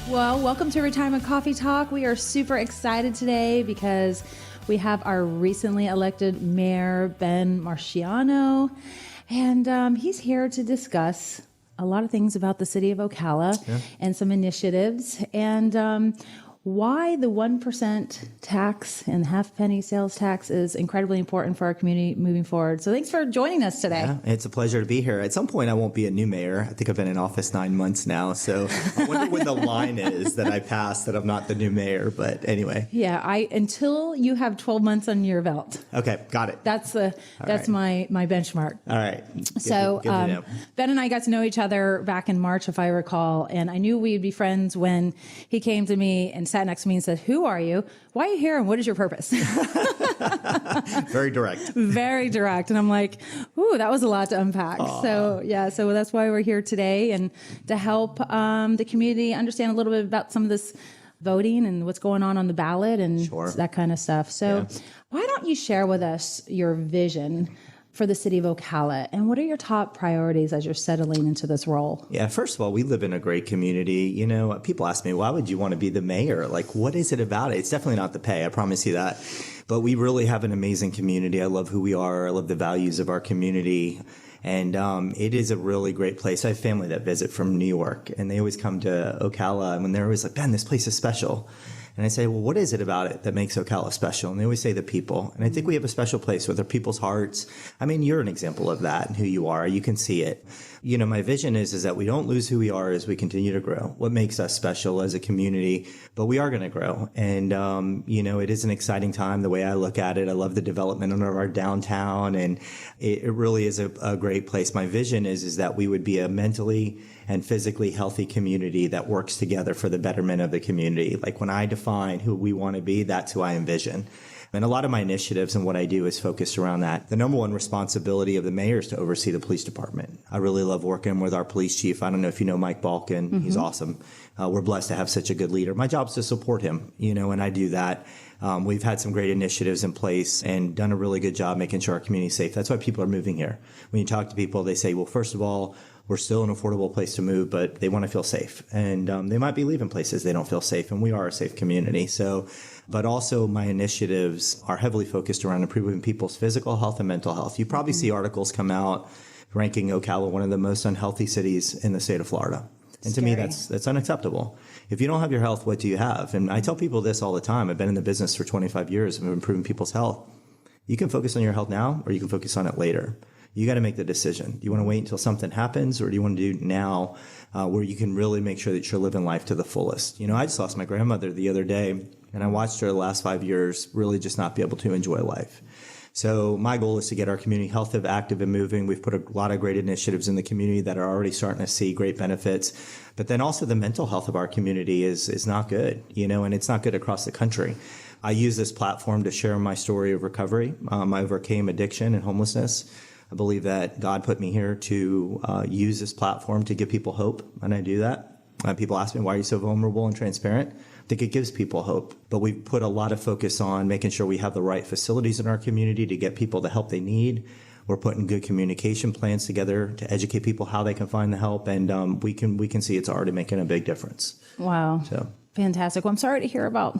Well, welcome to Retirement Coffee Talk. We are super excited today because we have our recently elected mayor, Ben Marciano, and he's here to discuss a lot of things about the city of Ocala and some initiatives and why the 1% tax and half penny sales tax is incredibly important for our community moving forward. So thanks for joining us today. Yeah, it's a pleasure to be here. At some point, I won't be a new mayor. I think I've been in office 9 months now. So I wonder when the line is that I passed that I'm not the new mayor. But anyway. Yeah, until you have 12 months on your belt. Okay, got it. That's right. my benchmark. All right. So good to know. Ben and I got to know each other back in March, if I recall, and I knew we'd be friends when he came to me and sat next to me and said, "Who are you? Why are you here? And what is your purpose?" Very direct. Very direct. And I'm like, ooh, that was a lot to unpack. Aww. So that's why we're here today, and to help the community understand a little bit about some of this voting and what's going on the ballot and that kind of stuff. So why don't you share with us your vision for the city of Ocala, and what are your top priorities as you're settling into this role? Yeah, first of all, we live in a great community. You know, people ask me, why would you want to be the mayor? Like, what is it about it? It's definitely not the pay, I promise you that. But we really have an amazing community. I love who we are. I love the values of our community. And it is a really great place. I have family that visit from New York, and they always come to Ocala, and they're always like, "Ben, this place is special." And I say, well, what is it about it that makes Ocala special? And they always say the people. And I think we have a special place with our people's hearts. I mean, you're an example of that and who you are. You can see it. You know, my vision is that we don't lose who we are as we continue to grow. What makes us special as a community, but we are going to grow. And, you know, it is an exciting time the way I look at it. I love the development of our downtown, and it really is a great place. My vision is that we would be a mentally and physically healthy community that works together for the betterment of the community. Like when I define who we want to be, that's who I envision. And a lot of my initiatives and what I do is focused around that. The number one responsibility of the mayor is to oversee the police department. I really love working with our police chief. I don't know if you know Mike Balkin. Mm-hmm. He's awesome. We're blessed to have such a good leader. My job is to support him, you know, and I do that. We've had some great initiatives in place and done a really good job making sure our community is safe. That's why people are moving here. When you talk to people, they say, well, first of all, we're still an affordable place to move, but they want to feel safe. And they might be leaving places they don't feel safe, and we are a safe community. So, but also my initiatives are heavily focused around improving people's physical health and mental health. You probably see articles come out ranking Ocala one of the most unhealthy cities in the state of Florida. And to me, that's unacceptable. If you don't have your health, what do you have? And I tell people this all the time. I've been in the business for 25 years of improving people's health. You can focus on your health now, or you can focus on it later. You got to make the decision. Do you want to wait until something happens, or do you want to do now where you can really make sure that you're living life to the fullest? You know, I just lost my grandmother the other day, and I watched her the last 5 years really just not be able to enjoy life. So my goal is to get our community healthy, active, and moving. We've put a lot of great initiatives in the community that are already starting to see great benefits. But then also the mental health of our community is not good, you know, and it's not good across the country. I use this platform to share my story of recovery. I overcame addiction and homelessness. I believe that God put me here to use this platform to give people hope, and I do that. People ask me, why are you so vulnerable and transparent? I think it gives people hope. But we've put a lot of focus on making sure we have the right facilities in our community to get people the help they need. We're putting good communication plans together to educate people how they can find the help, and we can see it's already making a big difference. Wow. So fantastic. Well, I'm sorry to hear about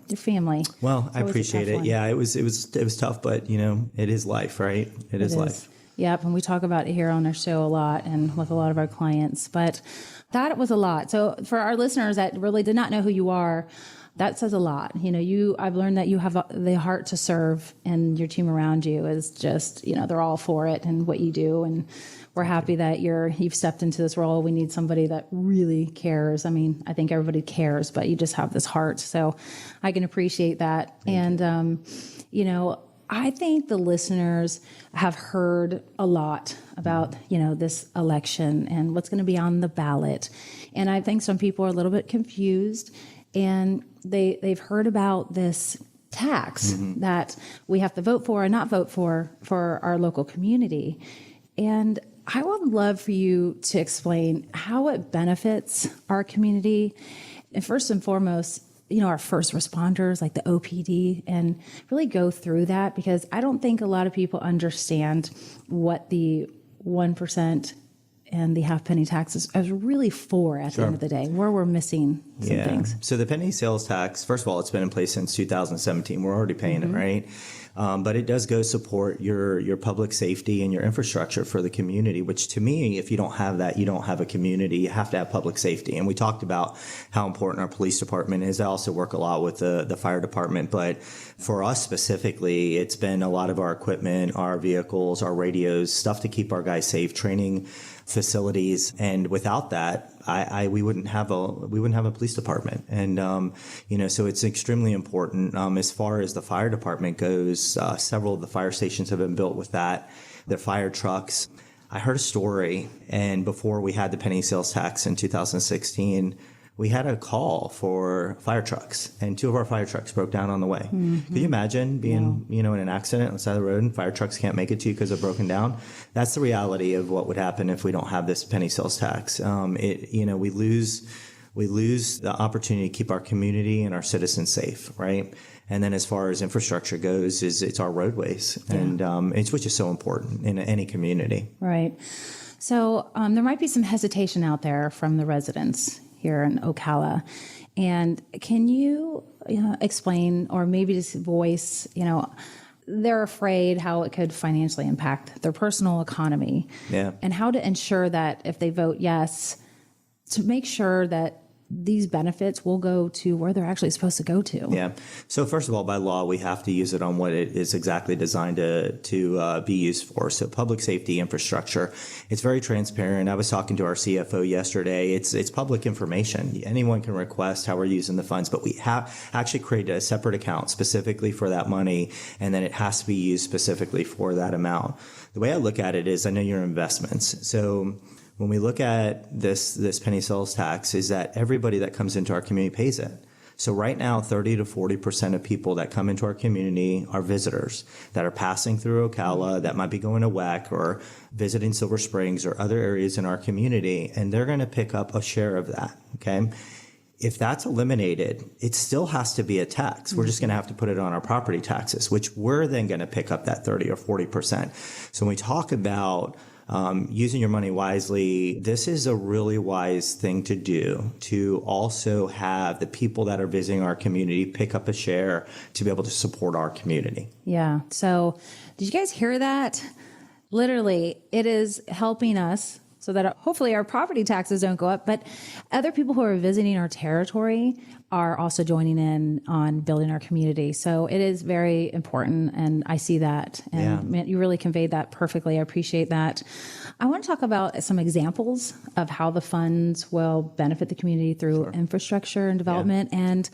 your family. Well, I appreciate it. Yeah, it was tough, but you know, it is life, right? It is life. Yep, and we talk about it here on our show a lot and with a lot of our clients, but that was a lot. So for our listeners that really did not know who you are, that says a lot. You know, I've learned that you have the heart to serve, and your team around you is just, you know, they're all for it and what you do. And we're happy that you've stepped into this role. We need somebody that really cares. I mean, I think everybody cares, but you just have this heart. So I can appreciate that. And, you know, I think the listeners have heard a lot about, you know, this election and what's going to be on the ballot. And I think some people are a little bit confused, and they've heard about this tax that we have to vote for and not vote for our local community. And I would love for you to explain how it benefits our community. And first and foremost, you know, our first responders like the OPD, and really go through that, because I don't think a lot of people understand what the 1% and the half penny tax is really for at the end of the day, where we're missing some things. So the penny sales tax, first of all, it's been in place since 2017. We're already paying it, right? But it does go support your public safety and your infrastructure for the community, which to me, if you don't have that, you don't have a community. You have to have public safety. And we talked about how important our police department is. I also work a lot with the fire department. But for us specifically, it's been a lot of our equipment, our vehicles, our radios, stuff to keep our guys safe, training facilities. And without that, we wouldn't have a police department. And, so it's extremely important. As far as the fire department goes, several of the fire stations have been built with that. They're fire trucks. I heard a story, and before we had the penny sales tax in 2016, we had a call for fire trucks, and 2 of our fire trucks broke down on the way. Can you imagine being, in an accident on the side of the road and fire trucks can't make it to you because they're broken down? That's the reality of what would happen if we don't have this penny sales tax. We lose the opportunity to keep our community and our citizens safe, right? And then as far as infrastructure goes, it's our roadways, and it's which is so important in any community. Right. So there might be some hesitation out there from the residents here in Ocala. And can you explain, or maybe just voice, they're afraid how it could financially impact their personal economy, and how to ensure that if they vote yes, to make sure that these benefits will go to where they're actually supposed to go to. Yeah. So first of all, by law, we have to use it on what it is exactly designed to be used for. So public safety infrastructure, it's very transparent. I was talking to our CFO yesterday. It's public information. Anyone can request how we're using the funds, but we have actually created a separate account specifically for that money, and then it has to be used specifically for that amount. The way I look at it is, I know your investments. So when we look at this penny sales tax, is that everybody that comes into our community pays it. So right now, 30 to 40% of people that come into our community are visitors that are passing through Ocala, that might be going to WEC or visiting Silver Springs or other areas in our community, and they're going to pick up a share of that, okay? If that's eliminated, it still has to be a tax. We're just going to have to put it on our property taxes, which we're then going to pick up that 30 or 40%. So when we talk about using your money wisely, this is a really wise thing to do, to also have the people that are visiting our community pick up a share to be able to support our community. Yeah. So did you guys hear that? Literally, it is helping us so that hopefully our property taxes don't go up, but other people who are visiting our territory are also joining in on building our community. So it is very important, and I see that. And man, you really conveyed that perfectly. I appreciate that. I want to talk about some examples of how the funds will benefit the community through infrastructure and development, and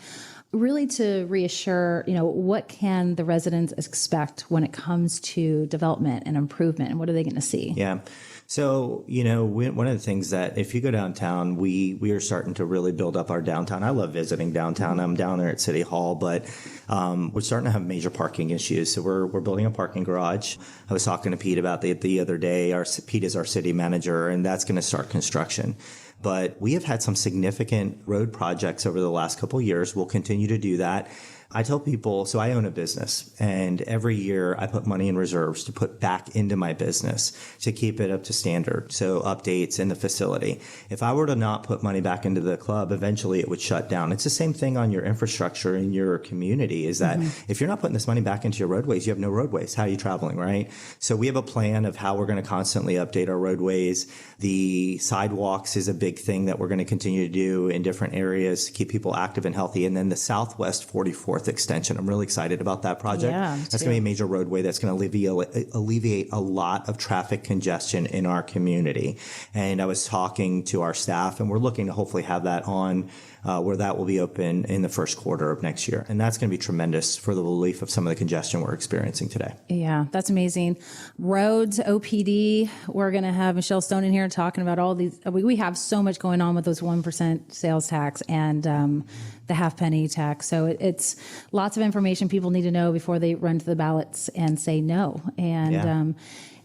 really to reassure, what can the residents expect when it comes to development and improvement, and what are they going to see? Yeah. So, one of the things that if you go downtown, we are starting to really build up our downtown. I love visiting downtown. I'm down there at City Hall, but we're starting to have major parking issues. So we're building a parking garage. I was talking to Pete about that the other day. Pete is our city manager, and that's going to start construction. But we have had some significant road projects over the last couple of years. We'll continue to do that. I tell people, so I own a business, and every year I put money in reserves to put back into my business to keep it up to standard. So updates in the facility. If I were to not put money back into the club, eventually it would shut down. It's the same thing on your infrastructure in your community, is that if you're not putting this money back into your roadways, you have no roadways. How are you traveling, right? So we have a plan of how we're going to constantly update our roadways. The sidewalks is a big thing that we're going to continue to do in different areas to keep people active and healthy. And then the Southwest 44th extension. I'm really excited about that project. Yeah, that's going to be a major roadway that's going to alleviate a lot of traffic congestion in our community. And I was talking to our staff, and we're looking to hopefully have that on where that will be open in the first quarter of next year. And that's going to be tremendous for the relief of some of the congestion we're experiencing today. Yeah, that's amazing. Roads, OPD, we're going to have Michelle Stone in here talking about all these. We have so much going on with those 1% sales tax and the half penny tax. So it's lots of information people need to know before they run to the ballots and say no. And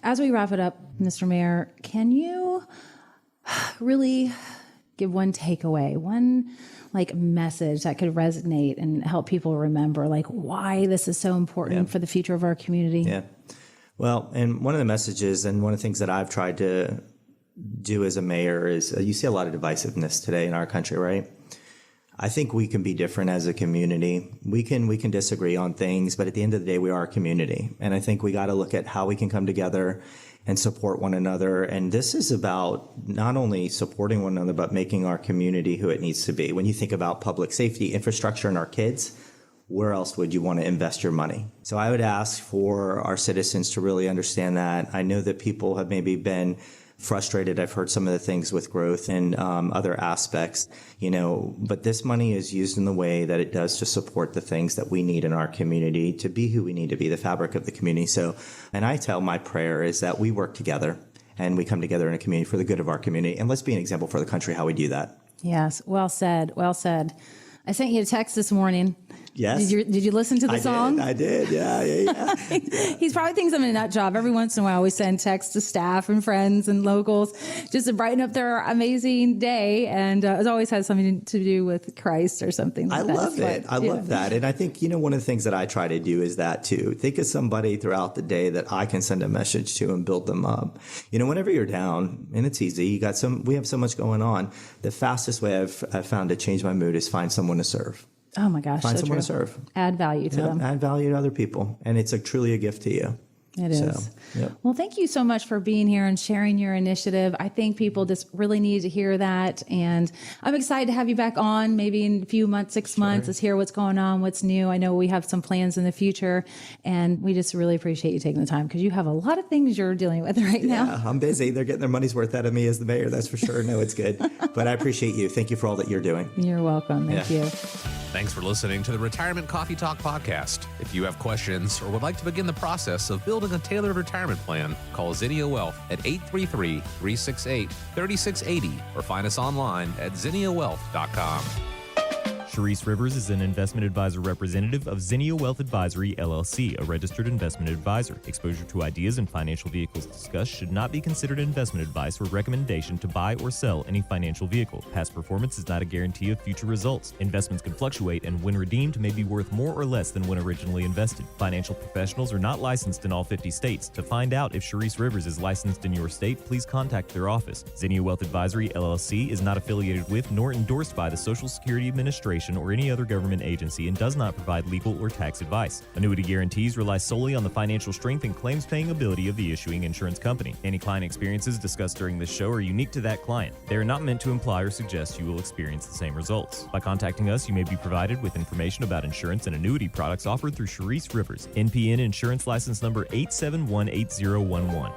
as we wrap it up, Mr. Mayor, can you really give one takeaway, one message that could resonate and help people remember why this is so important for the future of our community? Yeah. Well, and one of the messages and one of the things that I've tried to do as a mayor is you see a lot of divisiveness today in our country, right? I think we can be different as a community. We can disagree on things, but at the end of the day, we are a community. And I think we got to look at how we can come together and support one another. And this is about not only supporting one another, but making our community who it needs to be. When you think about public safety, infrastructure, and our kids, where else would you want to invest your money? So I would ask for our citizens to really understand that. I know that people have maybe been frustrated. I've heard some of the things with growth and other aspects, but this money is used in the way that it does to support the things that we need in our community to be who we need to be, the fabric of the community. So, and I tell my prayer is that we work together and we come together in a community for the good of our community. And let's be an example for the country how we do that. Yes. Well said. Well said. I sent you a text this morning. Yes. Did you listen to the song? I did. Yeah. He probably thinks I'm in a nut job. Every once in a while, we send texts to staff and friends and locals just to brighten up their amazing day. And it always has something to do with Christ or something like that. I love it. I love that. And I think, one of the things that I try to do is that too. Think of somebody throughout the day that I can send a message to and build them up. Whenever you're down, and it's easy, we have so much going on. The fastest way I've found to change my mood is find someone to serve. Oh my gosh. Find so someone true. to serve. Add value to them. Add value to other people. And it's truly a gift to you. It is. Yep. Well, thank you so much for being here and sharing your initiative. I think people just really need to hear that. And I'm excited to have you back on maybe in a few months, 6 months, let's hear what's going on, what's new. I know we have some plans in the future, and we just really appreciate you taking the time because you have a lot of things you're dealing with right now. Yeah, I'm busy. They're getting their money's worth out of me as the mayor. That's for sure. No, it's good. But I appreciate you. Thank you for all that you're doing. You're welcome. Thank you. Thanks for listening to the Retirement Coffee Talk podcast. If you have questions or would like to begin the process of building a tailored retirement plan, call Zinnia Wealth at 833-368-3680 or find us online at zinniawealth.com. Sharice Rivers is an investment advisor representative of Zinnia Wealth Advisory, LLC, a registered investment advisor. Exposure to ideas and financial vehicles discussed should not be considered investment advice or recommendation to buy or sell any financial vehicle. Past performance is not a guarantee of future results. Investments can fluctuate and when redeemed may be worth more or less than when originally invested. Financial professionals are not licensed in all 50 states. To find out if Sharice Rivers is licensed in your state, please contact their office. Zinnia Wealth Advisory, LLC is not affiliated with nor endorsed by the Social Security Administration or any other government agency and does not provide legal or tax advice. Annuity guarantees rely solely on the financial strength and claims-paying ability of the issuing insurance company. Any client experiences discussed during this show are unique to that client. They are not meant to imply or suggest you will experience the same results. By contacting us, you may be provided with information about insurance and annuity products offered through Sharice Rivers, NPN Insurance License Number 8718011.